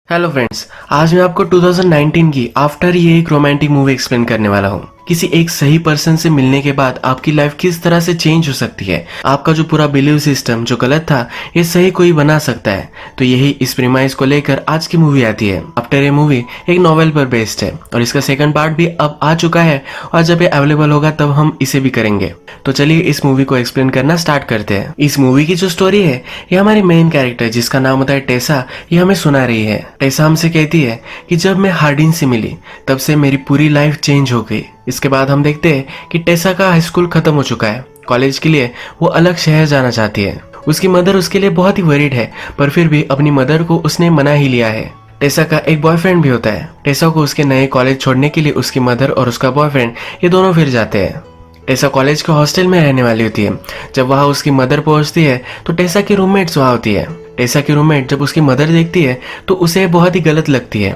Hello friends, आज मैं आपको 2019 की आफ्टर ये एक रोमांटिक मूवी एक्सप्लेन करने वाला हूँ। किसी एक सही पर्सन से मिलने के बाद आपकी लाइफ किस तरह से चेंज हो सकती है। आपका जो पूरा बिलीव सिस्टम जो गलत था ये सही कोई बना सकता है। तो यही इस प्रीमाइस को लेकर आज की मूवी आती है। आफ्टर ये मूवी एक नॉवेल पर बेस्ड है और इसका सेकंड पार्ट भी अब आ चुका है और जब ये अवेलेबल होगा तब हम इसे भी करेंगे। तो चलिए इस मूवी को एक्सप्लेन करना स्टार्ट करते हैं। इस मूवी की जो स्टोरी है ये हमारी मेन कैरेक्टर जिसका नाम होता है टेसा, ये हमें सुना रही है। टेसा हमसे कहती है कि जब मैं हार्डिन से मिली तब से मेरी पूरी लाइफ चेंज हो गई। इसके बाद हम देखते हैं कि टेसा का हाई स्कूल खत्म हो चुका है। कॉलेज के लिए वो अलग शहर जाना चाहती है। उसकी मदर उसके लिए बहुत ही वरीड है, पर फिर भी अपनी मदर को उसने मना ही लिया है। टेसा का एक बॉयफ्रेंड भी होता है। टेसा को उसके नए कॉलेज छोड़ने के लिए उसकी मदर और उसका बॉयफ्रेंड ये दोनों फिर जाते हैं। टेसा कॉलेज के हॉस्टल में रहने वाली होती है। जब वहाँ उसकी मदर पहुंचती है तो टेसा की रूममेट्स वहाँ होती है। टेसा की रूममेट जब उसकी मदर देखती है तो उसे बहुत ही गलत लगती है।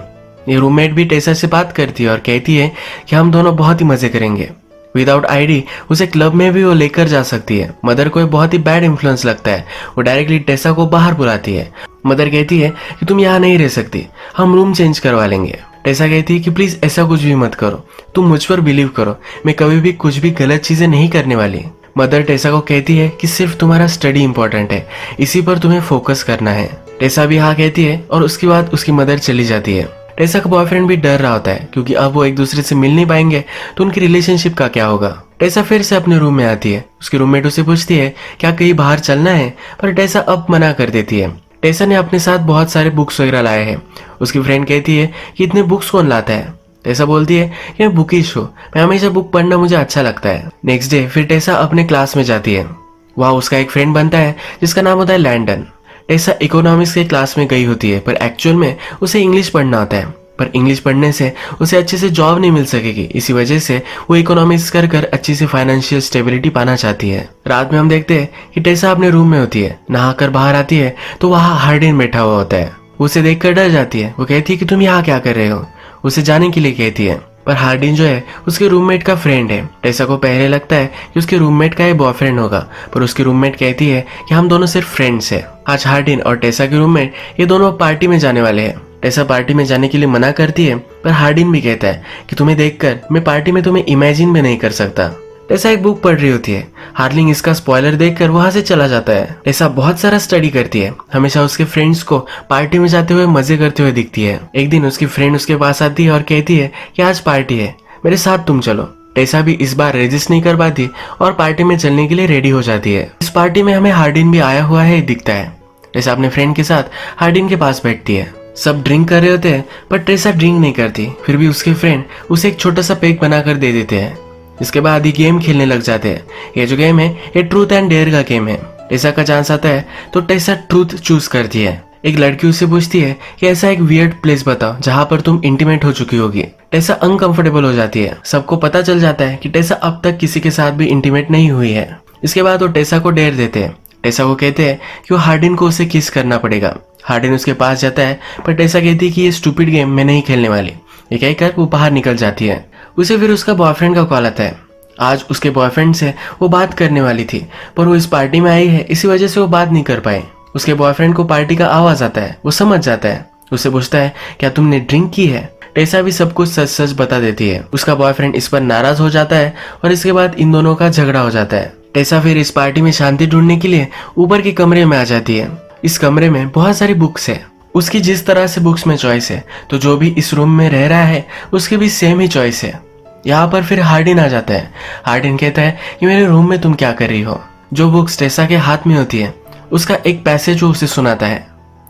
ये रूममेट भी टेसा से बात करती है और कहती है कि हम दोनों बहुत ही मजे करेंगे। विदाउट आईडी उसे क्लब में भी वो लेकर जा सकती है। मदर को बहुत ही बैड इन्फ्लुएंस लगता है। वो डायरेक्टली टेसा को बाहर बुलाती है। मदर कहती है कि तुम यहाँ नहीं रह सकती, हम रूम चेंज करवा लेंगे। टेसा कहती है कि प्लीज ऐसा कुछ भी मत करो, तुम मुझ पर बिलीव करो, मैं कभी भी कुछ भी गलत चीजें नहीं करने वाली। मदर टेसा को कहती है कि सिर्फ तुम्हारा स्टडी इंपॉर्टेंट है, इसी पर तुम्हें फोकस करना है। टेसा भी हाँ कहती है और उसके बाद उसकी मदर चली जाती है। टेसा का बॉयफ्रेंड भी डर रहा होता है क्योंकि अब वो एक दूसरे से मिल नहीं पाएंगे तो उनकी रिलेशनशिप का क्या होगा। टेसा फिर से अपने रूम में आती है। उसकी रूममेट उसे पूछती है क्या कहीं बाहर चलना है, पर टेसा अब मना कर देती है। टेसा ने अपने साथ बहुत सारे बुक्स वगैरह लाए हैं। उसकी फ्रेंड कहती है कि इतने बुक्स कौन लाता है। टेसा बोलती है कि मैं बुकिश हूँ, मैं हमेशा बुक पढ़ना मुझे अच्छा लगता है। नेक्स्ट डे फिर टेसा अपने क्लास में जाती है। वहाँ उसका एक फ्रेंड बनता है जिसका नाम होता है लैंडन। टेसा इकोनॉमिक्स के क्लास में गई होती है पर एक्चुअल में उसे इंग्लिश पढ़ना होता है, पर इंग्लिश पढ़ने से उसे अच्छे से जॉब नहीं मिल सकेगी। इसी वजह से वो इकोनॉमिक्स कर कर अच्छी से फाइनेंशियल स्टेबिलिटी पाना चाहती है। रात में हम देखते हैं कि टेसा अपने रूम में होती है। नहाकर बाहर आती है तो वहाँ हार्डिन बैठा हुआ होता है। उसे देखकर डर जाती है। वो कहती है कि तुम यहाँ क्या कर रहे हो, उसे जाने के लिए कहती है। पर हार्डिन जो है उसके रूममेट का फ्रेंड है। टेसा को पहले लगता है कि उसके रूममेट का ये बॉयफ्रेंड होगा, पर उसकी रूममेट कहती है कि हम दोनों सिर्फ फ्रेंड्स हैं। आज हार्डिन और टेसा के रूममेट ये दोनों पार्टी में जाने वाले हैं। टेसा पार्टी में जाने के लिए मना करती है, पर हार्डिन भी कहता है कि तुम्हें देखकर मैं पार्टी में तुम्हें इमेजिन भी नहीं कर सकता। टेसा एक बुक पढ़ रही होती है। हार्लिंग इसका स्पॉइलर देखकर वहां से चला जाता है। टेसा बहुत सारा स्टडी करती है। हमेशा उसके फ्रेंड्स को पार्टी में जाते हुए मजे करते हुए दिखती है। एक दिन उसकी फ्रेंड उसके पास आती है और कहती है कि आज पार्टी है, मेरे साथ तुम चलो। टेसा भी इस बार रेजिस्ट नहीं कर पाती और पार्टी में चलने के लिए रेडी हो जाती है। इस पार्टी में हमें हार्डिन भी आया हुआ है दिखता है। टेसा अपने फ्रेंड के साथ हार्डिन के पास बैठती है। सब ड्रिंक कर रहे होते हैं पर टेसा ड्रिंक नहीं करती। फिर भी उसके फ्रेंड उसे एक छोटा सा पेग बनाकर दे देते हैं। इसके बाद ये गेम खेलने लग जाते हैं। ये जो गेम है ये ट्रूथ एंड डेयर का गेम है। टेसा का चांस आता है तो टेसा ट्रूथ चूज करती है। एक लड़की उससे पूछती है कि ऐसा एक वियर्ड प्लेस बताओ जहाँ पर तुम इंटीमेट हो चुकी होगी। टेसा अनकंफर्टेबल हो जाती है। सबको पता चल जाता है कि टेसा अब तक किसी के साथ भी इंटीमेट नहीं हुई है। इसके बाद वो टेसा को डेयर देते हैं। टेसा को कहते हैं कि वो हार्डिन को उसे किस करना पड़ेगा। हार्डिन उसके पास जाता है पर टेसा कहती है कि ये स्टूपिड गेम मैं नहीं खेलने वाली। ये कहकर वो बाहर निकल जाती है। उसे फिर उसका बॉयफ्रेंड का कॉल आता है। आज उसके बॉयफ्रेंड से वो बात करने वाली थी पर वो इस पार्टी में आई है, इसी वजह से वो बात नहीं कर पाई। उसके बॉयफ्रेंड को पार्टी का आवाज आता है। वो समझ जाता है। उससे पूछता है क्या तुमने ड्रिंक की है। टेसा भी सब कुछ सच सच बता देती है। उसका बॉयफ्रेंड इस पर नाराज हो जाता है और इसके बाद इन दोनों का झगड़ा हो जाता है। टेसा फिर इस पार्टी में शांति ढूंढने के लिए ऊपर के कमरे में आ जाती है। इस कमरे में बहुत सारी बुक्स है। उसकी जिस तरह से बुक्स में चॉइस है तो जो भी इस रूम में रह रहा है उसकी भी सेम ही चॉइस है। यहाँ पर फिर हार्डिन आ जाता है। हार्डिन कहता है कि मेरे रूम में तुम क्या कर रही हो। जो बुक्स टेसा के हाथ में होती है उसका एक पैसेज वो उसे सुनाता है।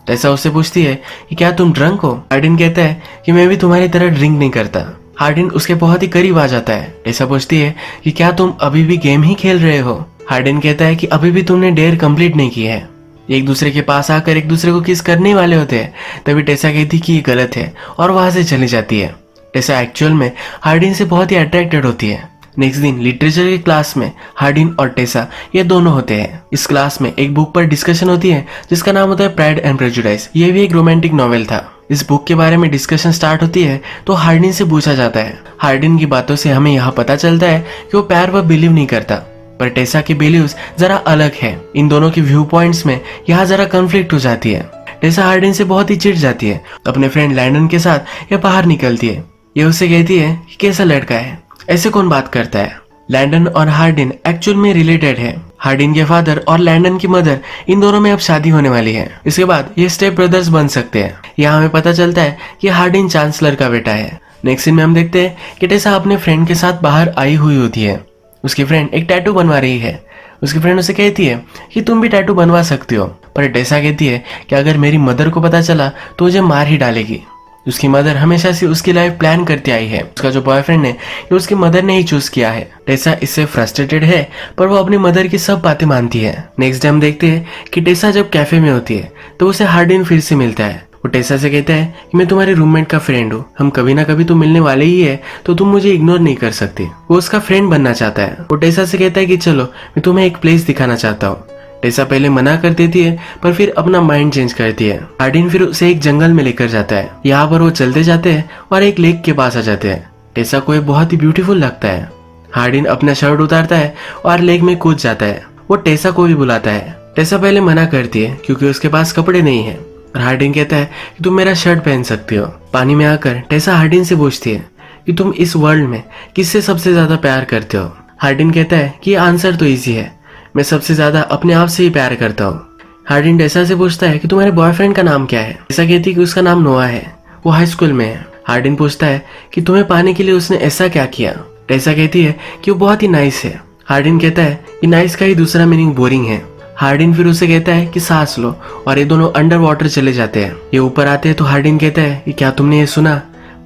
टेसा उससे पूछती है कि क्या तुम ड्रंक हो। हार्डिन कहता है कि मैं भी तुम्हारी तरह ड्रिंक नहीं करता। हार्डिन उसके बहुत ही करीब आ जाता है। टेसा पूछती है कि क्या तुम अभी भी गेम ही खेल रहे हो। हार्डिन कहता है कि अभी भी तुमने डेयर कंप्लीट नहीं की है। एक दूसरे के पास आकर एक दूसरे को किस करने वाले होते हैं। तभी टेसा कहती कि ये गलत है और वहां से चली जाती है। टेसा एक्चुअल में हार्डिन से बहुत ही अट्रैक्टेड होती है। नेक्स्ट दिन लिटरेचर की क्लास में हार्डिन और टेसा ये दोनों होते हैं। इस क्लास में एक बुक पर डिस्कशन होती है जिसका नाम होता है प्राइड एंड प्रेजुडिस। ये भी एक रोमांटिक नॉवेल था। इस बुक के बारे में डिस्कशन स्टार्ट होती है तो हार्डिन से पूछा जाता है। हार्डिन की बातों से हमें यहाँ पता चलता है कि वो प्यार पर बिलीव नहीं करता, पर टेसा की बिलीव्स जरा अलग है। इन दोनों के व्यू पॉइंट्स में यहाँ जरा कॉन्फ्लिक्ट हो जाती है। टेसा हार्डिन से बहुत ही चिढ़ जाती है। अपने फ्रेंड लैंडन के साथ ये बाहर निकलती है। ये उससे कहती है कि कैसा लड़का है, ऐसे कौन बात करता है। लैंडन और हार्डिन एक्चुअल में रिलेटेड है। हार्डिन के फादर और लैंडन की मदर, इन दोनों में अब शादी होने वाली है। इसके बाद ये स्टेप ब्रदर्स बन सकते हैं। यहाँ हमें पता चलता है कि हार्डिन चांसलर का बेटा है। नेक्स्ट सीन में हम देखते हैं कि टेसा अपने फ्रेंड के साथ बाहर आई हुई होती है। उसकी फ्रेंड एक टैटू बनवा रही है। उसकी फ्रेंड उसे कहती है कि तुम भी टैटू बनवा सकती हो, पर टेसा कहती है कि अगर मेरी मदर को पता चला तो मुझे मार ही डालेगी। उसकी मदर हमेशा से उसकी लाइफ प्लान करती आई है। उसका जो बॉयफ्रेंड है ये उसकी मदर ने ही चूज किया है। टेसा इससे फ्रस्ट्रेटेड है, पर वो अपनी मदर की सब बातें मानती है। नेक्स्ट डे हम देखते हैं कि टेसा जब कैफे में होती है तो उसे हार्डिन फिर से मिलता है। वो टेसा से कहता है कि मैं तुम्हारे रूममेट का फ्रेंड हूँ, हम कभी ना कभी तो मिलने वाले ही है, तो तुम मुझे इग्नोर नहीं कर सकती। वो उसका फ्रेंड बनना चाहता है। वो टेसा से कहता है कि चलो मैं तुम्हें एक प्लेस दिखाना चाहता हूँ। टेसा पहले मना कर देती है, पर फिर अपना माइंड चेंज करती है। हार्डिन फिर उसे एक जंगल में लेकर जाता है। यहाँ पर वो चलते जाते हैं और एक लेक के पास आ जाते हैं। टेसा को ये बहुत ही ब्यूटीफुल लगता है। हार्डिन अपना शर्ट उतारता है और लेक में कूद जाता है। वो टेसा को भी बुलाता है। टेसा पहले मना करती है क्योंकि उसके पास कपड़े नहीं है। हार्डिन कहता है कि तुम मेरा शर्ट पहन सकती हो। पानी में आकर टेसा हार्डिन से पूछती है कि तुम इस वर्ल्ड में किससे सबसे ज्यादा प्यार करते हो। हार्डिन कहता है कि आंसर तो इजी है, मैं सबसे ज्यादा अपने आप से ही प्यार करता हूँ। हार्डिन टेसा से पूछता है कि तुम्हारे बॉयफ्रेंड का नाम क्या है। टेसा कहती है कि उसका नाम नोआ है, वो हाई स्कूल में है। हार्डिन पूछता है कि तुम्हें पाने के लिए उसने ऐसा क्या किया। टेसा कहती है कि वो बहुत ही नाइस है। हार्डिन कहता है कि नाइस का ही दूसरा मीनिंग बोरिंग है। हार्डिन फिर उसे कहता है कि सांस लो, और ये दोनों अंडर वाटर चले जाते हैं। ये ऊपर आते हैं तो हार्डिन कहता है कि क्या तुमने ये सुना,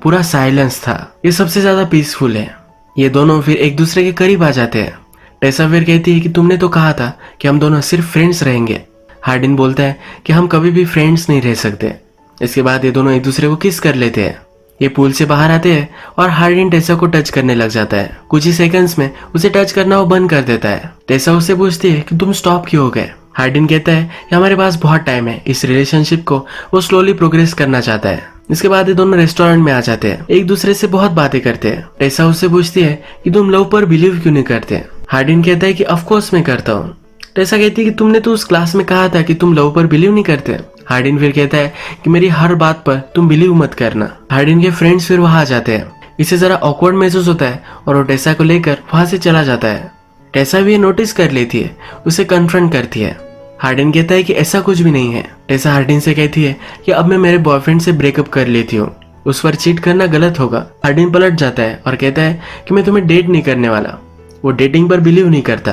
पूरा साइलेंस था, ये सबसे ज्यादा पीसफुल है। ये दोनों फिर एक दूसरे के करीब आ जाते हैं। टेसा फिर कहती है कि तुमने तो कहा था कि हम दोनों सिर्फ फ्रेंड्स रहेंगे। हार्डिन बोलता है कि हम कभी भी फ्रेंड्स नहीं रह सकते। इसके बाद ये दोनों एक दूसरे को किस कर लेते हैं। ये पूल से बाहर आते हैं और हार्डिन टेसा को टच करने लग जाता है। कुछ ही सेकंड्स में उसे टच करना वो बंद कर देता है। टेसा उससे पूछती है कि तुम स्टॉप क्यों हो गए। हार्डिन कहता है कि हमारे पास बहुत टाइम है। इस रिलेशनशिप को वो स्लोली प्रोग्रेस करना चाहता है। इसके बाद ये दोनों रेस्टोरेंट में आ जाते हैं, एक दूसरे से बहुत बातें करते हैं। टेसा उससे पूछती है कि तुम लव पर बिलीव क्यों नहीं करते। हार्डिन कहता है कि ऑफ कोर्स मैं करता हूँ। टेसा कहती है कि तुमने तो उस क्लास में कहा था कि तुम लव पर बिलीव नहीं करते। हार्डिन फिर कहता है कि मेरी हर बात पर तुम बिलीव मत करना। हार्डिन के फ्रेंड्स फिर वहां आ जाते हैं। इसे जरा ऑकवर्ड महसूस होता है और वो टेसा को लेकर वहां से चला जाता है। टेसा भी ये नोटिस कर लेती है, उसे कन्फ्रंट करती है। हार्डिन कहता है कि ऐसा कुछ भी नहीं है। टेसा हार्डिन से कहती है कि अब मैं मेरे बॉयफ्रेंड से ब्रेकअप कर लेती हूँ, उस पर चीट करना गलत होगा। हार्डिन पलट जाता है और कहता है कि मैं तुम्हें डेट नहीं करने वाला। वो डेटिंग पर बिलीव नहीं करता।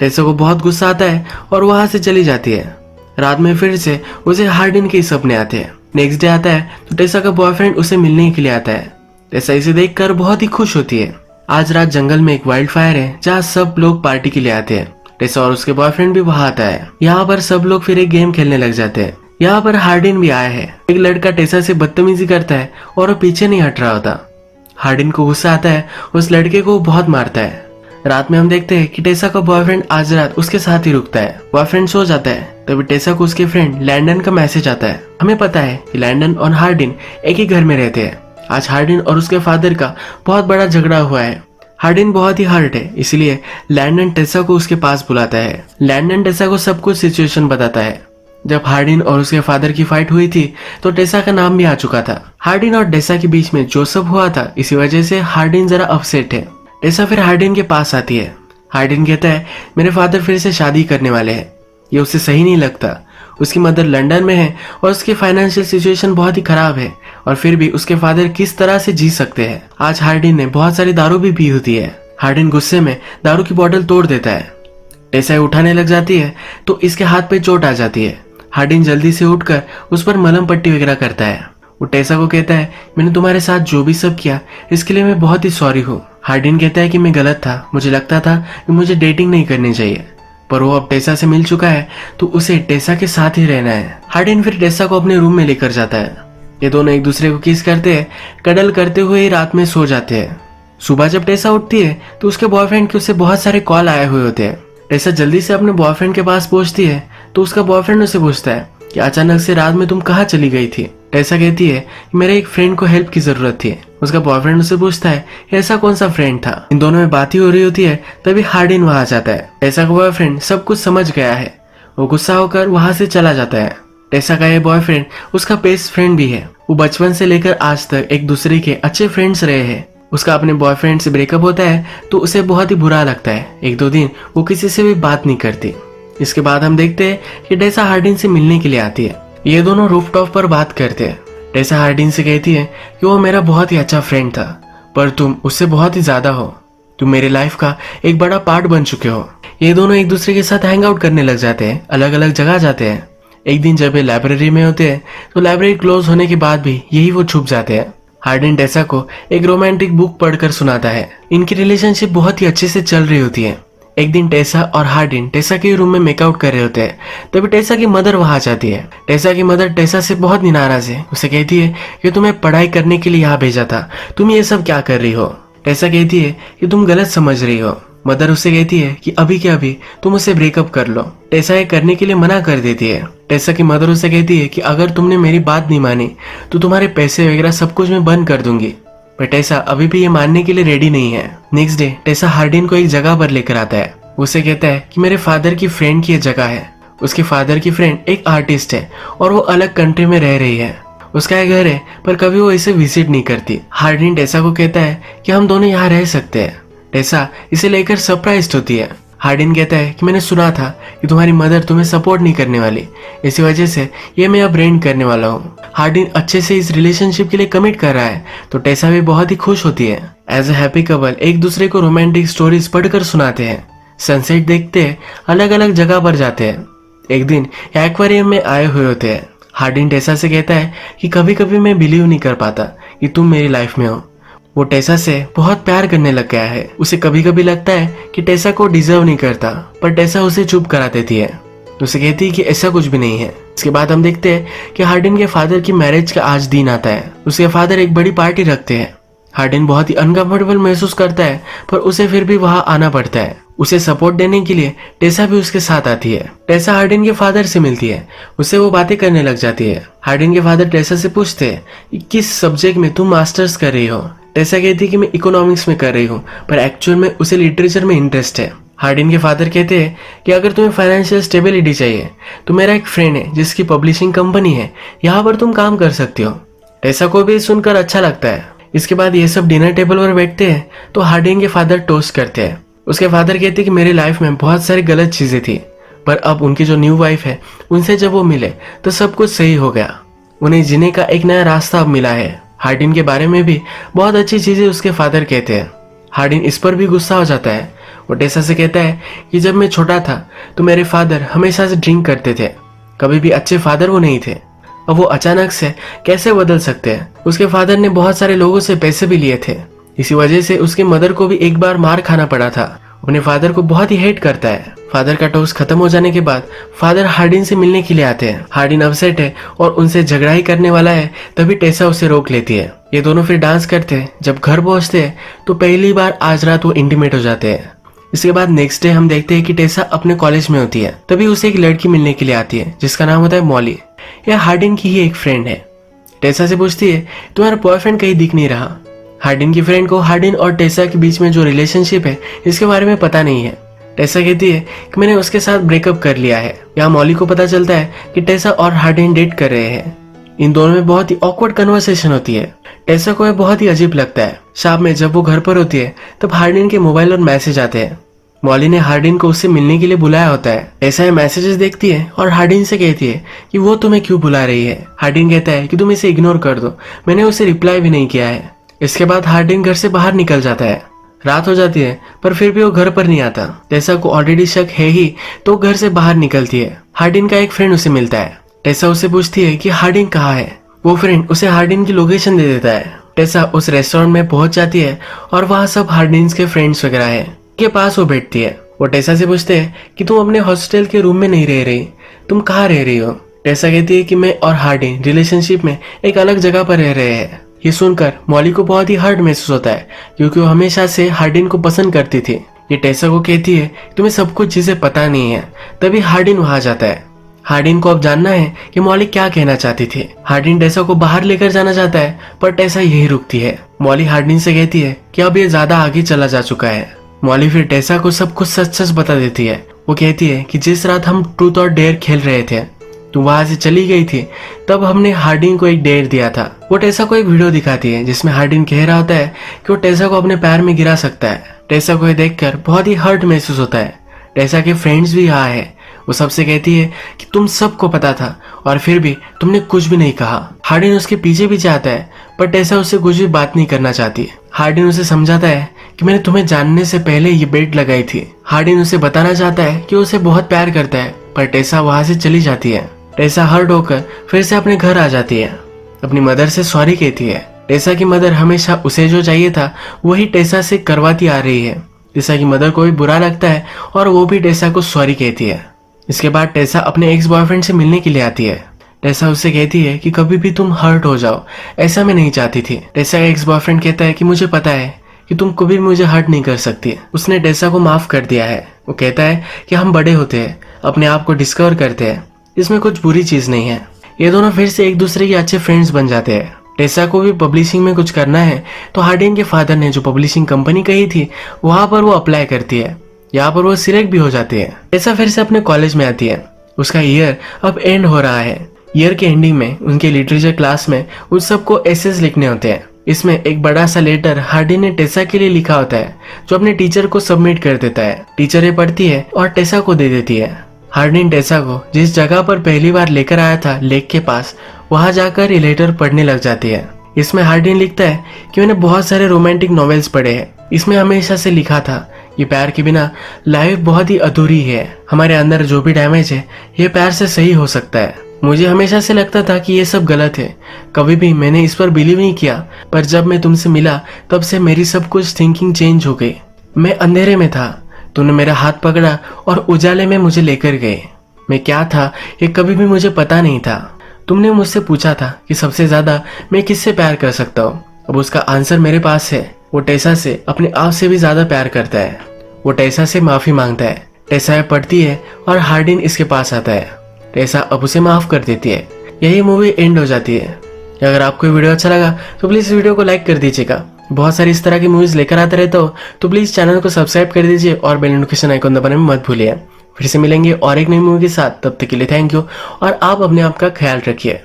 टेसा को बहुत गुस्सा आता है और वहां से चली जाती है। रात में फिर से उसे हार्डिन के सपने आते हैं। नेक्स्ट डे आता है तो टेसा का बॉयफ्रेंड उसे मिलने के लिए आता है। टेसा इसे देखकर बहुत ही खुश होती है। आज रात जंगल में एक वाइल्ड फायर है जहाँ सब लोग पार्टी के लिए आते हैं। टेसा और उसके बॉयफ्रेंड भी वहां आता है। यहाँ पर सब लोग फिर एक गेम खेलने लग जाते हैं। यहाँ पर हार्डिन भी आया है। एक लड़का टेसा से बदतमीजी करता है और वो पीछे नहीं हट रहा होता। हार्डिन को गुस्सा आता है, उस लड़के को बहुत मारता है। रात में हम देखते हैं कि टेसा का बॉयफ्रेंड आज रात उसके साथ ही रुकता है। बॉयफ्रेंड सो जाता है तभी टेसा को उसके फ्रेंड लैंडन का मैसेज आता है। हमें पता है कि लैंडन और हार्डिन एक ही घर में रहते हैं। आज हार्डिन और उसके फादर का बहुत बड़ा झगड़ा हुआ है। हार्डिन बहुत ही हर्ट है, इसलिए लैंडन टेसा को उसके पास बुलाता है। लैंडन टेसा को सब कुछ सिचुएशन बताता है। जब हार्डिन और उसके फादर की फाइट हुई थी तो टेसा का नाम भी आ चुका था। हार्डिन और टेसा के बीच में जो सब हुआ था इसी वजह से हार्डिन जरा अपसेट है। टेसा फिर हार्डिन के पास आती है। हार्डिन कहता है मेरे फादर फिर से शादी करने वाले हैं, ये उसे सही नहीं लगता। उसकी मदर लंदन में है और उसकी फाइनेंशियल सिचुएशन बहुत ही खराब है, और फिर भी उसके फादर किस तरह से जी सकते हैं। आज हार्डिन ने बहुत सारी दारू भी पी होती है। हार्डिन गुस्से में दारू की बोतल तोड़ देता है। टेसा उठाने लग जाती है तो इसके हाथ पे चोट आ जाती है। हार्डिन जल्दी से उठकर उस पर मलहम पट्टी वगैरह करता है। वो टेसा को कहता है मैंने तुम्हारे साथ जो भी सब किया इसके लिए मैं बहुत ही सॉरी हूँ। हार्डिन कहता है कि मैं गलत था, मुझे लगता था कि मुझे डेटिंग नहीं करनी चाहिए, पर वो अब टेसा से मिल चुका है तो उसे टेसा के साथ ही रहना है। हार्डिन फिर टेसा को अपने रूम में लेकर जाता है। ये दोनों एक दूसरे को किस करते हैं, कडल करते हुए ही रात में सो जाते हैं। सुबह जब टेसा उठती है तो उसके बॉयफ्रेंड के उसे बहुत सारे कॉल आए हुए होते हैं। टेसा जल्दी से अपने बॉयफ्रेंड के पास पहुंचती है तो उसका बॉयफ्रेंड उसे पूछता है कि अचानक से रात में तुम कहाँ चली गई थी। टेसा कहती है कि मेरे एक फ्रेंड को हेल्प की जरूरत थी। उसका बॉयफ्रेंड उसे पूछता है ऐसा कौन सा फ्रेंड था। इन दोनों में बात ही हो रही होती है तभी हार्डिन वहां आ जाता है। टेसा का बॉयफ्रेंड सब कुछ समझ गया है, वो गुस्सा होकर वहां से चला जाता है। टेसा का ये बॉयफ्रेंड उसका बेस्ट फ्रेंड भी है। वो बचपन से लेकर आज तक एक दूसरे के अच्छे फ्रेंड्स रहे हैं। उसका अपने बॉयफ्रेंड से ब्रेकअप होता है तो उसे बहुत ही बुरा लगता है। एक दो दिन वो किसी से भी बात नहीं करती। इसके बाद हम देखते हैं कि टेसा हार्डिन से मिलने के लिए आती है। ये दोनों रूफटॉप पर बात करते हैं। टेसा हार्डिन से कहती है कि वो मेरा बहुत ही अच्छा फ्रेंड था, पर तुम उससे बहुत ही ज्यादा हो। तुम मेरे लाइफ का एक बड़ा पार्ट बन चुके हो। ये दोनों एक दूसरे के साथ हैंग आउट करने लग जाते हैं, अलग अलग जगह जाते हैं। एक दिन जब ये लाइब्रेरी में होते हैं तो लाइब्रेरी क्लोज होने के बाद भी यही वो छुप जाते हैं। हार्डिन टेसा को एक रोमांटिक बुक पढ़कर सुनाता है। इनकी रिलेशनशिप बहुत ही अच्छे से चल रही होती है। एक दिन टेसा और हार्डिन टेसा के रूम में मेकआउट कर रहे होते हैं, तभी टेसा की मदर वहां आ जाती है। टेसा की मदर टेसा से बहुत नाराज है। उसे कहती है कि तुम्हें पढ़ाई करने के लिए यहाँ भेजा था, तुम ये सब क्या कर रही हो। टेसा कहती है कि तुम गलत समझ रही हो। मदर उससे कहती है कि अभी के अभी तुम उससे ब्रेकअप कर लो। टेसा ये करने के लिए मना कर देती है। टेसा की मदर उससे कहती है कि अगर तुमने मेरी बात नहीं मानी तो तुम्हारे पैसे वगैरह सब कुछ मैं बंद कर दूंगी। पर टेसा अभी भी ये मानने के लिए रेडी नहीं है। नेक्स्ट डे टेसा हार्डिन को एक जगह पर लेकर आता है। उसे कहता है कि मेरे फादर की फ्रेंड की ये जगह है। उसके फादर की फ्रेंड एक आर्टिस्ट है और वो अलग कंट्री में रह रही है। उसका एक घर है पर कभी वो इसे विजिट नहीं करती। हार्डिन टेसा को कहता है कि हम दोनों यहाँ रह सकते हैं। टेसा इसे लेकर सरप्राइज्ड होती है। हार्डिन कहता है कि मैंने सुना था कि तुम्हारी मदर तुम्हें सपोर्ट नहीं करने वाली, इसी वजह से ये मैं अब रेंट करने वाला हूँ। हार्डिन अच्छे से इस रिलेशनशिप के लिए कमिट कर रहा है तो टेसा भी बहुत ही खुश होती है। एज ए हैप्पी कपल एक दूसरे को रोमांटिक स्टोरीज पढ़कर सुनाते हैं। सनसेट देखते हैं, अलग अलग जगह पर जाते हैं। एक दिन एक्वेरियम में आए हुए होते हैं। हार्डिन टेसा से कहता है कि कभी कभी मैं बिलीव नहीं कर पाता कि तुम मेरी लाइफ में हो। वो टेसा से बहुत प्यार करने लग गया है। उसे कभी कभी लगता है कि टेसा को डिजर्व नहीं करता, पर टेसा उसे चुप करा देती है। उसे कहती है कि ऐसा कुछ भी नहीं है। इसके बाद हम देखते हैं कि हार्डिन के फादर की मैरिज का आज दिन आता है। उसके फादर एक बड़ी पार्टी रखते हैं। हार्डिन बहुत ही अनकंफर्टेबल महसूस करता है, पर उसे फिर भी वहां आना पड़ता है। उसे सपोर्ट देने के लिए टेसा भी उसके साथ आती है। टेसा हार्डिन के फादर से मिलती है। उससे वो बातें करने लग जाती है। हार्डिन के फादर टेसा से पूछते हैं कि किस सब्जेक्ट में तुम मास्टर्स कर रही हो। टेसा कहती है कि मैं इकोनॉमिक्स में कर रही हूँ, पर एक्चुअल में उसे लिटरेचर में इंटरेस्ट है। हार्डिन के फादर कहते हैं कि अगर तुम्हें फाइनेंशियल स्टेबिलिटी चाहिए तो मेरा एक फ्रेंड है जिसकी पब्लिशिंग कंपनी है, यहाँ पर तुम काम कर सकती हो। टेसा को भी सुनकर अच्छा लगता है। इसके बाद ये सब डिनर टेबल पर बैठते हैं तो हार्डिन के फादर टोस्ट करते हैं। उसके फादर कहते हैं कि मेरी लाइफ में बहुत सारी गलत चीजें थी, पर अब उनकी जो न्यू वाइफ है उनसे जब वो मिले तो सब कुछ सही हो गया। उन्हें जीने का एक नया रास्ता अब मिला है। हार्डिन के बारे में भी बहुत अच्छी चीजें उसके फादर कहते हैं। हार्डिन इस पर भी गुस्सा हो जाता है। वो टेसा से कहता है कि जब मैं छोटा था तो मेरे फादर हमेशा से ड्रिंक करते थे, कभी भी अच्छे फादर वो नहीं थे। अब वो अचानक से कैसे बदल सकते हैं। उसके फादर ने बहुत सारे लोगों से पैसे भी लिए थे, इसी वजह से उसके मदर को भी एक बार मार खाना पड़ा था। अपने फादर को बहुत ही हेट करता है। फादर का टोस्ट खत्म हो जाने के बाद फादर हार्डिन से मिलने के लिए आते हैं। हार्डिन अपसेट है और उनसे झगड़ा ही करने वाला है, तभी टेसा उसे रोक लेती है। ये दोनों फिर डांस करते हैं। जब घर पहुंचते हैं तो पहली बार आज रात वो इंटीमेट हो जाते हैं। इसके बाद नेक्स्ट डे हम देखते हैं कि टेसा अपने कॉलेज में होती है। तभी उसे एक लड़की मिलने के लिए आती है जिसका नाम होता है मॉली। यह हार्डिन की ही एक फ्रेंड है। टेसा से पूछती है तुम्हारा बॉयफ्रेंड कहीं दिख नहीं रहा। हार्डिन की फ्रेंड को हार्डिन और टेसा के बीच में जो रिलेशनशिप है इसके बारे में पता नहीं है। टेसा कहती है कि मैंने उसके साथ ब्रेकअप कर लिया है। यहाँ मॉली को पता चलता है कि टेसा और हार्डिन डेट कर रहे हैं। इन दोनों में बहुत ही ऑकवर्ड कन्वर्सेशन होती है। टेसा को यह बहुत ही अजीब लगता है। शाम में जब वो घर पर होती है तब हार्डिन के मोबाइल और मैसेज आते हैं। मॉली ने हार्डिन को उससे मिलने के लिए बुलाया होता है। टेसा ये मैसेजेस देखती है और हार्डिन से कहती है कि वो तुम्हें क्यों बुला रही है। हार्डिन कहता है कि तुम इसे इग्नोर कर दो, मैंने उसे रिप्लाई भी नहीं किया है। इसके बाद हार्डिन घर से बाहर निकल जाता है। रात हो जाती है पर फिर भी वो घर पर नहीं आता। टेसा को ऑलरेडी शक है ही तो घर से बाहर निकलती है। हार्डिन का एक फ्रेंड उसे मिलता है। टेसा उससे पूछती है कि हार्डिन कहाँ है। वो फ्रेंड उसे हार्डिन की लोकेशन दे देता है। टेसा उस रेस्टोरेंट में पहुंच जाती है और वहाँ सब हार्डिन के फ्रेंड्स वगैरह है। के पास वो बैठती है। वो टेसा से पूछते हैं कि तुम अपने हॉस्टल के रूम में नहीं रह रही, तुम कहाँ रह रही हो। टेसा कहती है कि मैं और हार्डिन रिलेशनशिप में एक अलग जगह पर रह रहे हैं। ये सुनकर मॉली को बहुत ही हर्ट महसूस होता है क्योंकि वो हमेशा से हार्डिन को पसंद करती थी। ये टेसा को कहती है तुम्हें सब कुछ चीजें पता नहीं है। तभी हार्डिन वहां जाता है। हार्डिन को अब जानना है कि मॉली क्या कहना चाहती थी। हार्डिन टेसा को बाहर लेकर जाना चाहता है पर टेसा यही रुकती है। मॉली हार्डिन से कहती है कि अब ये ज्यादा आगे चला जा चुका है। मॉली फिर टेसा को सब कुछ सच सच बता देती है। वो कहती है कि जिस रात हम ट्रूथ और डेयर खेल रहे थे तुम वहां से चली गई थी। तब हमने हार्डिन को एक डेट दिया था। वो टेसा को एक वीडियो दिखाती है जिसमें हार्डिन कह रहा होता है कि वो टेसा को अपने पैर में गिरा सकता है। टेसा को ये देखकर बहुत ही हर्ट महसूस होता है। टेसा के फ्रेंड्स भी यहाँ है। वो सबसे कहती है कि तुम सबको पता था और फिर भी तुमने कुछ भी नहीं कहा। हार्डिन उसके पीछे भी जाता है पर टेसा उससे कुछ भी बात नहीं करना चाहती। हार्डिन उसे समझाता है कि मैंने तुम्हें जानने से पहले ये बेट लगाई थी। हार्डिन उसे बताना चाहता है कि उसे बहुत प्यार करता है पर टेसा वहां से चली जाती है। टेसा हर्ट होकर फिर से अपने घर आ जाती है। अपनी मदर से सॉरी कहती है। टेसा की मदर हमेशा उसे जो चाहिए था वही टेसा से करवाती आ रही है। टेसा की मदर को भी बुरा लगता है और वो भी टेसा को सॉरी कहती है। इसके बाद टेसा अपने एक्स बॉयफ्रेंड से मिलने के लिए आती है। टेसा उससे कहती है कि कभी भी तुम हर्ट हो जाओ, ऐसा मैं नहीं चाहती थी। टेसा का एक्स बॉयफ्रेंड कहता है कि मुझे पता है कि तुम कभी भी मुझे हर्ट नहीं कर सकती। उसने टेसा को माफ कर दिया है। वो कहता है कि हम बड़े होते हैं, अपने आप को डिस्कवर करते हैं, इसमें कुछ बुरी चीज नहीं है। ये दोनों फिर से एक दूसरे के अच्छे फ्रेंड्स बन जाते हैं। टेसा को भी पब्लिशिंग में कुछ करना है तो हार्डिन के फादर ने जो पब्लिशिंग कंपनी कही थी वहां पर वो अप्लाई करती है। यहाँ पर वो सिलेक्ट भी हो जाती है। टेसा फिर से अपने कॉलेज में आती है। उसका ईयर अब एंड हो रहा है। ईयर के एंडिंग में उनके लिटरेचर क्लास में उन सबको एसेस लिखने होते हैं। इसमें एक बड़ा सा लेटर हार्डिन ने टेसा के लिए लिखा होता है जो अपने टीचर को सबमिट कर देता है। टीचर ये पढ़ती है और टेसा को दे देती है। हार्डिन टेसा को जिस जगह पर पहली बार लेकर आया था लेक के पास, वहां जाकर ये लेटर पढ़ने लग जाती है। इसमें हार्डिन लिखता है कि मैंने बहुत सारे रोमांटिक नॉवेल्स पढ़े हैं। इसमें हमेशा से लिखा था ये प्यार के बिना लाइफ बहुत ही अधूरी है। हमारे अंदर जो भी डैमेज है ये प्यार से सही हो सकता है। मुझे हमेशा से लगता था कि ये सब गलत है। कभी भी मैंने इस पर बिलीव नहीं किया पर जब मैं तुमसे मिला तब से मेरी सब कुछ थिंकिंग चेंज हो गई। मैं अंधेरे में था, तूने मेरा हाथ पकड़ा और उजाले में मुझे लेकर गए। मैं क्या था ये कभी भी मुझे पता नहीं था। तुमने मुझसे पूछा था कि सबसे ज्यादा मैं किससे प्यार कर सकता हूँ। अब उसका आंसर मेरे पास है। वो टेसा से अपने आप से भी ज्यादा प्यार करता है। वो टेसा से माफी मांगता है। टेसा पढ़ती है और हार्डिन इसके पास आता है। टेसा अब उसे माफ कर देती है। यही मूवी एंड हो जाती है। अगर आपको वीडियो अच्छा लगा तो प्लीज वीडियो को लाइक कर दीजिएगा। बहुत सारी इस तरह की मूवीज लेकर आता रहता हो तो प्लीज चैनल को सब्सक्राइब कर दीजिए और बेल नोटिफिकेशन आइकन दबाने में मत भूलिए। फिर से मिलेंगे और एक नई मूवी के साथ। तब तक के लिए थैंक यू और आप अपने आप का ख्याल रखिए।